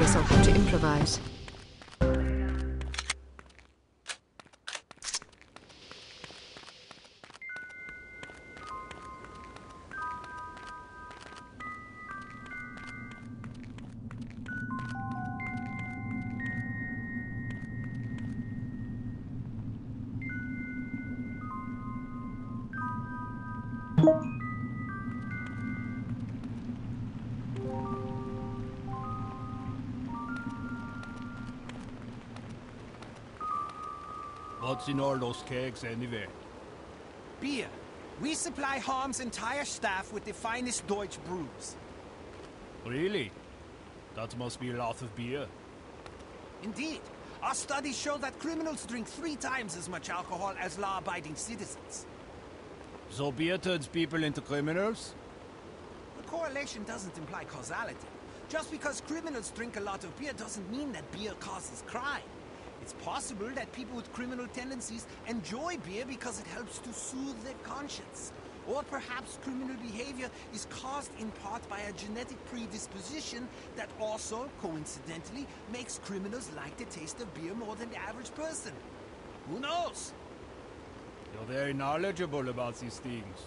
guess I'll have to improvise. What's in all those kegs anyway? Beer. We supply Harm's entire staff with the finest Deutsch brews. Really? That must be a lot of beer. Indeed. Our studies show that criminals drink 3 times as much alcohol as law-abiding citizens. So beer turns people into criminals? The correlation doesn't imply causality. Just because criminals drink a lot of beer doesn't mean that beer causes crime. It's possible that people with criminal tendencies enjoy beer because it helps to soothe their conscience. Or perhaps criminal behavior is caused in part by a genetic predisposition that also, coincidentally, makes criminals like the taste of beer more than the average person. Who knows? You're very knowledgeable about these things.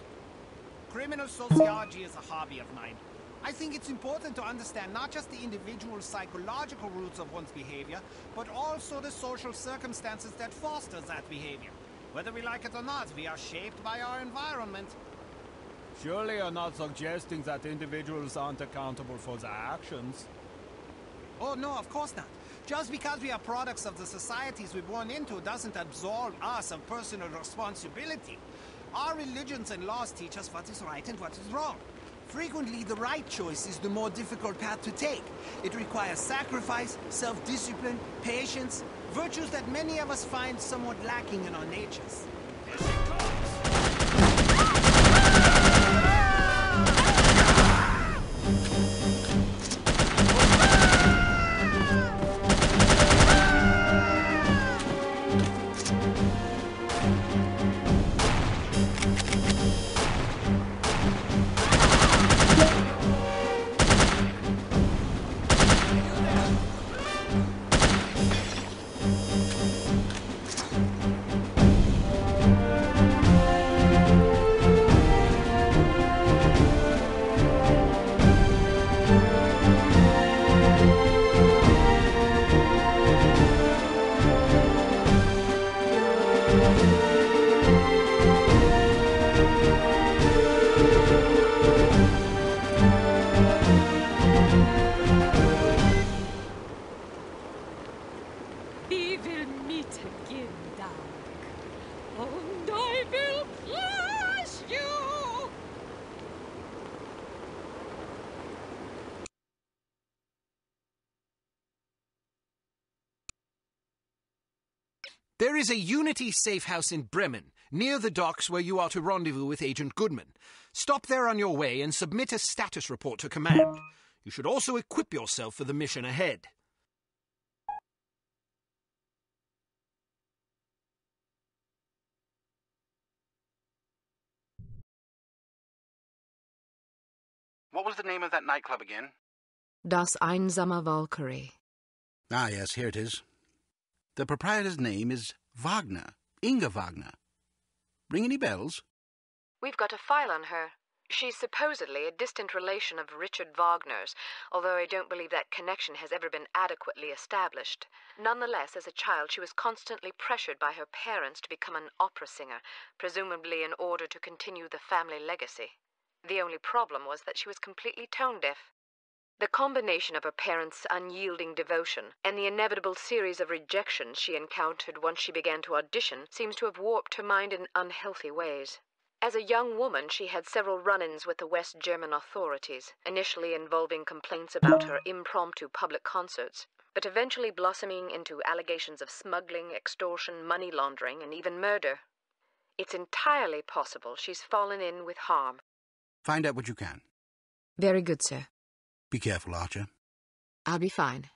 Criminal sociology is a hobby of mine. I think it's important to understand not just the individual psychological roots of one's behavior, but also the social circumstances that foster that behavior. Whether we like it or not, we are shaped by our environment. Surely you're not suggesting that individuals aren't accountable for their actions. Oh no, of course not. Just because we are products of the societies we're born into doesn't absolve us of personal responsibility. Our religions and laws teach us what is right and what is wrong. Frequently, the right choice is the more difficult path to take. It requires sacrifice, self-discipline, patience, virtues that many of us find somewhat lacking in our natures. There she comes! We will meet again, Dag. And I will crush you! There is a Unity safe house in Bremen, near the docks where you are to rendezvous with Agent Goodman. Stop there on your way and submit a status report to command. You should also equip yourself for the mission ahead. What was the name of that nightclub again? Das Einsame Valkyrie. Ah, yes, here it is. The proprietor's name is Wagner. Inga Wagner. Ring any bells? We've got a file on her. She's supposedly a distant relation of Richard Wagner's, although I don't believe that connection has ever been adequately established. Nonetheless, as a child, she was constantly pressured by her parents to become an opera singer, presumably in order to continue the family legacy. The only problem was that she was completely tone-deaf. The combination of her parents' unyielding devotion and the inevitable series of rejections she encountered once she began to audition seems to have warped her mind in unhealthy ways. As a young woman, she had several run-ins with the West German authorities, initially involving complaints about her impromptu public concerts, but eventually blossoming into allegations of smuggling, extortion, money laundering, and even murder. It's entirely possible she's fallen in with Harm. Find out what you can. Very good, sir. Be careful, Archer. I'll be fine.